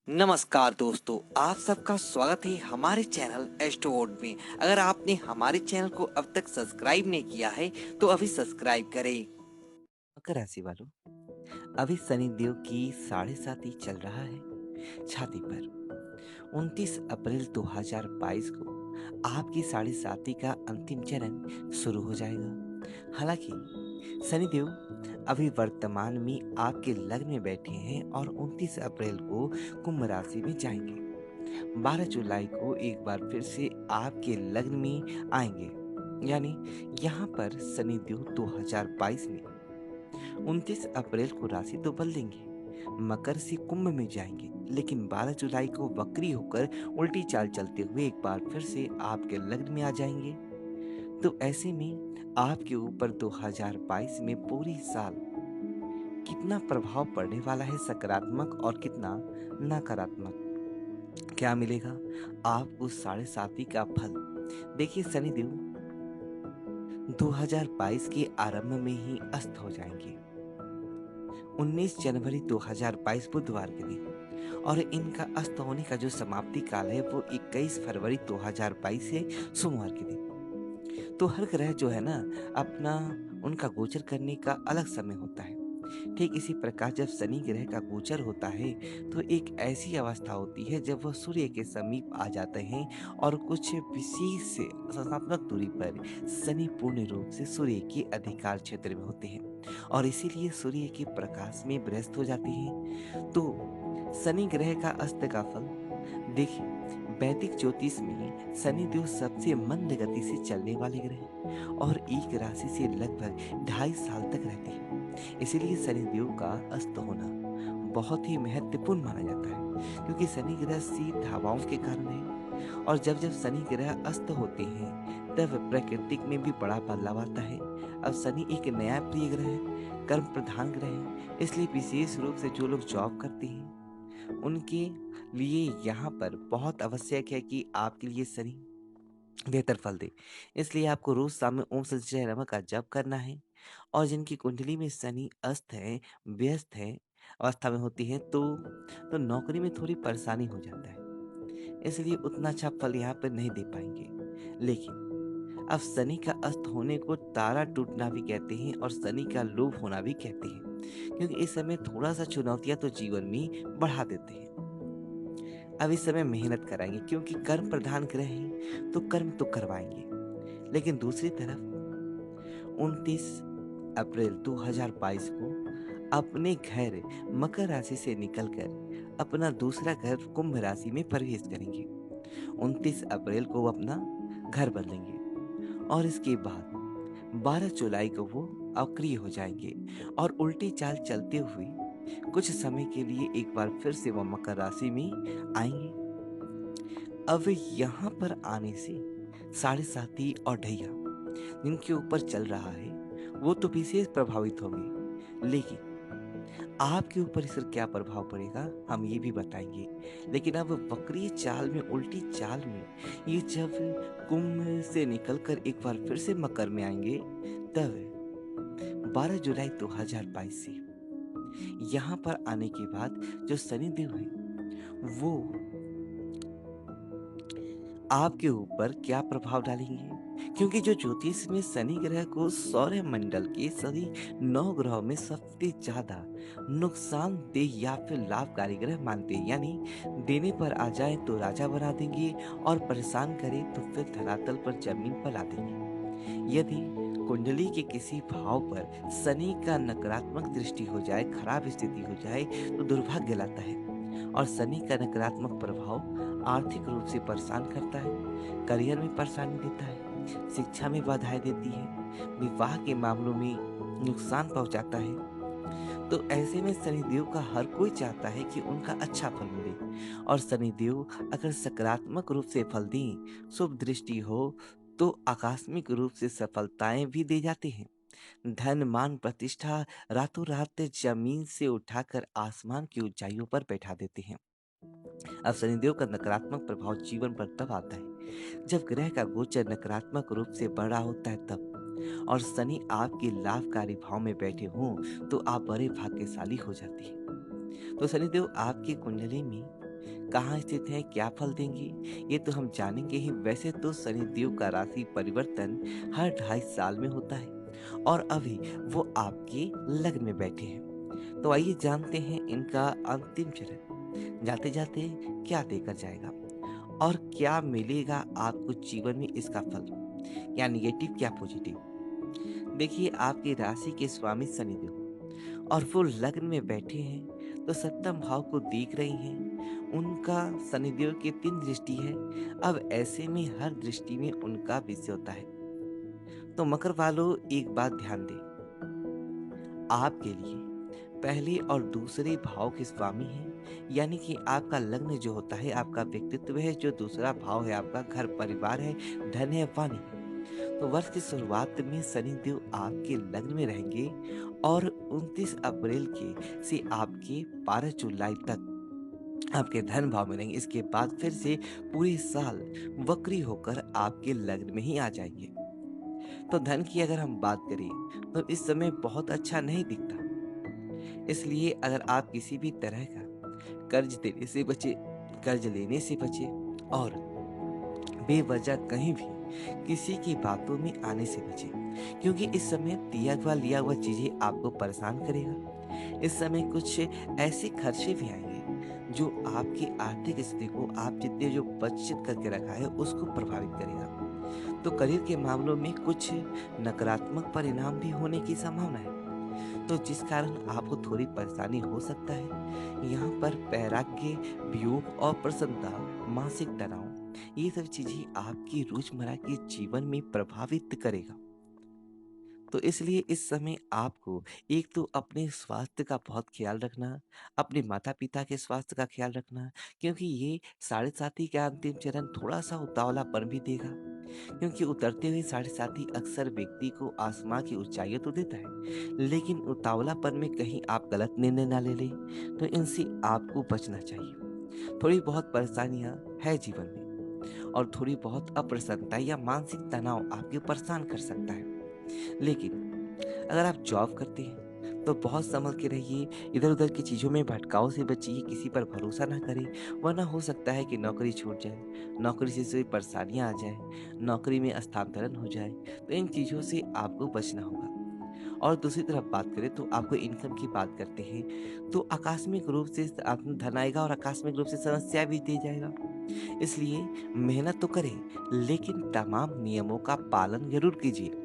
नमस्कार दोस्तों, आप सबका स्वागत है हमारे चैनल एस्ट्रोवर्ड में। अगर आपने हमारे चैनल को अब तक सब्सक्राइब नहीं किया है तो अभी सब्सक्राइब करें। मकर राशि वालों, अभी शनि देव की 7.5 चल रहा है छाती पर। 29 अप्रैल 2022 को आपकी 7.5 का अंतिम चरण शुरू हो जाएगा। हालांकि शनिदेव अभी वर्तमान में आपके लग्न में बैठे हैं और 29 अप्रैल को कुंभ राशि में जाएंगे। 12 जुलाई को एक बार फिर से आपके लग्न में आएंगे, यानी यहाँ पर शनिदेव 2022 में 29 अप्रैल को राशि तो बदलेंगे, मकर से कुंभ में जाएंगे, लेकिन 12 जुलाई को वक्री होकर उल्टी चाल चलते हुए एक बार फिर से आपके लग्न में आ जाएंगे। तो ऐसे में आपके ऊपर 2022 में पूरी साल कितना प्रभाव पड़ने वाला है, सकारात्मक और कितना नकारात्मक, क्या मिलेगा आपको 7.5 का फल। देखिए, शनिदेव 2022 के आरंभ में ही अस्त हो जाएंगे 19 जनवरी 2022 बुधवार के दिन, और इनका अस्त होने का जो समाप्ति काल है वो 21 फरवरी 2022 है सोमवार के दिन। तो हर ग्रह जो है ना, अपना उनका गोचर करने का अलग समय होता है। ठीक इसी प्रकार जब शनि ग्रह का गोचर होता है तो एक ऐसी अवस्था होती है जब वह सूर्य के समीप आ जाते हैं और कुछ विशेष संख्यात्मक दूरी पर शनि पूर्ण रूप से सूर्य के अधिकार क्षेत्र में होते हैं और इसीलिए सूर्य के प्रकाश में व्यस्त हो जाते हैं। तो शनि ग्रह का अस्त का फल देखिए, वैदिक ज्योतिष में शनिदेव सबसे मंद गति से चलने वाले ग्रह और एक राशि से लगभग 2.5 साल तक रहते हैं। इसीलिए शनिदेव का अस्त होना बहुत ही महत्वपूर्ण माना जाता है, क्योंकि शनि ग्रह शीत हवाओं के कारण है। और जब जब शनि ग्रह अस्त होते हैं तब प्रकृति में भी बड़ा बदलाव आता है। अब शनि एक नया प्रिय ग्रह है, कर्म प्रधान ग्रह है, इसलिए विशेष रूप से जो लोग जॉब करते हैं उनके लिए यहाँ पर बहुत आवश्यक है कि आपके लिए शनि बेहतर फल दे। इसलिए आपको रोज शाम में ओम संजय नमः का जप करना है। और जिनकी कुंडली में शनि अस्त है, व्यस्त है, अवस्था में होती है, तो नौकरी में थोड़ी परेशानी हो जाता है, इसलिए उतना अच्छा फल यहाँ पर नहीं दे पाएंगे। लेकिन अब शनि का अस्त होने को तारा टूटना भी कहते हैं और शनि का लोभ होना भी कहते हैं, क्योंकि इस समय थोड़ा सा चुनौतियां तो जीवन में बढ़ा देते हैं। अब इस समय मेहनत कराएंगे क्योंकि कर्म प्रधान ग्रह हैं, तो कर्म तो करवाएंगे। लेकिन दूसरी तरफ 29 अप्रैल 2022 को अपने घर मकर राशि से निकलकर अपना दूसरा घर कुंभ राशि में प्रवेश करेंगे। 29 अप्रैल को वो अपना घर बदलेंगे और इसके बाद 12 जुलाई को वो अक्रिय हो जाएंगे और उल्टी चाल चलते हुए कुछ समय के लिए एक बार फिर से वो मकर राशि में आएंगे। अब यहाँ पर आने से 7.5 और ढैया जिनके ऊपर चल रहा है वो तो विशेष प्रभावित होंगे, लेकिन आपके ऊपर इसका क्या प्रभाव पड़ेगा हम ये भी बताएंगे। लेकिन अब वक्रीय चाल में, उल्टी चाल में ये जब कुंभ से निकलकर एक बार फिर से मकर में आएंगे, तब 12 जुलाई 2022 से यहाँ पर आने के बाद जो शनिदेव है वो आपके ऊपर क्या प्रभाव डालेंगे, क्योंकि जो ज्योतिष में शनि ग्रह को सौर मंडल के सभी 9 ग्रहों में सबसे ज्यादा नुकसानदेह या फिर लाभकारी ग्रह मानते हैं। यानी देने पर आ जाए तो राजा बना देंगे और परेशान करे तो फिर धरातल पर जमीन पर ला देंगे। यदि कुंडली के किसी भाव पर शनि का नकारात्मक दृष्टि हो जाए, खराब स्थिति हो जाए, तो दुर्भाग्य लाता है। और शनि का नकारात्मक प्रभाव आर्थिक रूप से परेशान करता है, करियर में परेशानी देता है, शिक्षा में बाधाएं देती है, विवाह के मामलों में नुकसान पहुंचाता है। तो ऐसे में शनिदेव का हर कोई चाहता है कि उनका अच्छा फल मिले, और शनिदेव अगर सकारात्मक रूप से फल दें, शुभ दृष्टि हो, तो आकस्मिक रूप से सफलताएं भी दे जाते हैं। धन मान प्रतिष्ठा रातों रात जमीन से उठाकर आसमान की ऊंचाइयों पर बैठा देते हैं। अब शनिदेव का नकारात्मक प्रभाव जीवन पर तब आता है जब ग्रह का गोचर नकारात्मक रूप से बढ़ा होता है तब, और शनि आपके लाभकारी भाव में बैठे हों तो आप बड़े भाग्यशाली हो जाते हैं। तो शनिदेव आपकी कुंडली में कहाँ स्थित हैं, क्या फल देंगे, ये तो हम जानेंगे ही। वैसे तो शनिदेव का राशि परिवर्तन हर 2.5 साल में होता है और अभी वो आपके लग्न में बैठे हैं। तो आइए जानते हैं इनका अंतिम चरण जाते जाते क्या देकर जाएगा और क्या मिलेगा आपको जीवन में इसका फल, क्या निगेटिव क्या पॉजिटिव। देखिए, आपकी राशि के स्वामी शनिदेव और वो लग्न में बैठे हैं तो सप्तम भाव को देख रही हैं। उनका शनिदेव की 3 दृष्टि है। अब ऐसे में हर दृष्टि में उनका विषय होता है। तो मकर वालों, एक बात ध्यान दें, आपके लिए पहले और दूसरे भाव के स्वामी हैं। यानी कि आपका लग्न जो होता है आपका व्यक्तित्व है, जो दूसरा भाव है आपका घर परिवार है, धन है, वाणी है। तो वर्ष की शुरुआत में शनिदेव आपके लग्न में रहेंगे और 29 अप्रैल के से आपके 12 जुलाई तक आपके धन भाव में रहेंगे। इसके बाद फिर से पूरे साल वक्री होकर आपके लग्न में ही आ जाएंगे। तो धन की अगर हम बात करें तो इस समय बहुत अच्छा नहीं दिखता। इसलिए अगर आप किसी भी तरह का कर्ज देने से बचे, कर्ज लेने से बचे और बेवजह कहीं भी किसी की बातों में आने से बचे, क्योंकि इस समय दिया हुआ लिया हुआ चीजें आपको परेशान करेगा। इस समय कुछ ऐसे खर्चे भी आएंगे जो आपकी आर्थिक स्थिति को, आप जितने जो बचत करके रखा है उसको प्रभावित करेगा। तो करियर के मामलों में कुछ नकारात्मक परिणाम भी होने की संभावना है, तो जिस कारण आपको थोड़ी परेशानी हो सकता है। यहाँ पर वैराग्य, वियोग और प्रसन्नता, मानसिक तनाव, ये सब चीजें आपकी रोजमर्रा के जीवन में प्रभावित करेगा। तो इसलिए इस समय आपको एक तो अपने स्वास्थ्य का बहुत ख्याल रखना, अपने माता पिता के स्वास्थ्य का ख्याल रखना, क्योंकि ये 7.5 का अंतिम चरण थोड़ा सा उतावलापन भी देगा। क्योंकि उतरते हुए 7.5 अक्सर व्यक्ति को आसमां की ऊंचाइयां तो देता है, लेकिन उतावलापन में कहीं आप गलत निर्णय ना ले लें, तो इनसे आपको बचना चाहिए। थोड़ी बहुत परेशानियां है जीवन में और थोड़ी बहुत अप्रसन्नता या मानसिक तनाव आपके परेशान कर सकता है। लेकिन अगर आप जॉब करते हैं तो बहुत संभल के रहिए, इधर उधर की चीज़ों में भटकाव से बचिए, किसी पर भरोसा ना करें, वरना हो सकता है कि नौकरी छूट जाए, नौकरी से परेशानियां आ जाए, नौकरी में स्थानांतरण हो जाए। तो इन चीज़ों से आपको बचना होगा। और दूसरी तरफ बात करें तो आपको इनकम की बात करते हैं तो आकस्मिक रूप से आप धन आएगा और आकस्मिक रूप से समस्या भी दे जाएगा। इसलिए मेहनत तो करें, लेकिन तमाम नियमों का पालन जरूर कीजिए।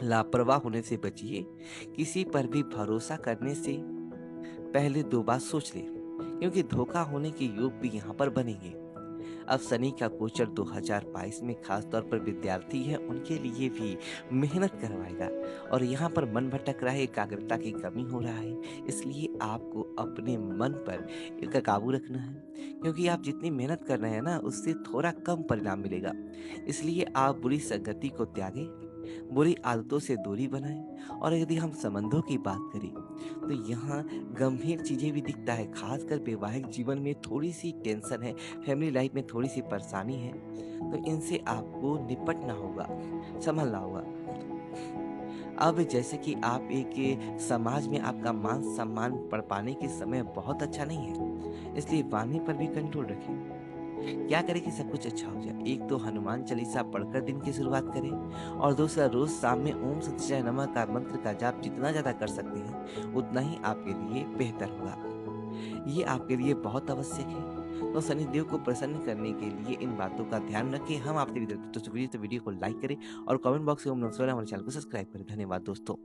लापरवाह होने से बचिए। किसी पर भी भरोसा करने से पहले 2 बार सोच लें, क्योंकि धोखा होने के योग भी यहाँ पर बनेंगे। अब शनि का गोचर 2022 में खास तौर पर विद्यार्थी है उनके लिए भी मेहनत करवाएगा और यहाँ पर मन भटक रहा है, एकाग्रता की कमी हो रहा है। इसलिए आपको अपने मन पर का काबू रखना है, क्योंकि आप जितनी मेहनत कर रहे हैं ना उससे थोड़ा कम परिणाम मिलेगा। इसलिए आप बुरी संगति को त्यागें, बुरी आदतों से दूरी बनाएं। और यदि हम संबंधों की बात करें तो यहाँ गंभीर चीजें भी दिखता है, खासकर वैवाहिक जीवन में थोड़ी सी टेंशन है, फैमिली लाइफ में थोड़ी सी परेशानी है, तो इनसे आपको निपटना होगा, संभलना होगा। अब जैसे कि आप एक समाज में आपका मान सम्मान पढ़ पाने के समय बहुत अच्छा नहीं है, इसलिए वाणी पर भी कंट्रोल रखें। क्या करें कि सब कुछ अच्छा हो जाए? एक तो हनुमान चालीसा पढ़कर दिन की शुरुआत करें और दूसरा रोज शाम में ओम सच्चिदाय नमः का मंत्र का जाप जितना ज्यादा कर सकते हैं उतना ही आपके लिए बेहतर होगा। ये आपके लिए बहुत आवश्यक है। तो शनिदेव को प्रसन्न करने के लिए इन बातों का ध्यान रखें। हम आपसे विदा लेते हैं। तो वीडियो को लाइक करें और कमेंट बॉक्स में ओम नमः शिवाय हमारे चैनल को सब्सक्राइब करें। धन्यवाद दोस्तों।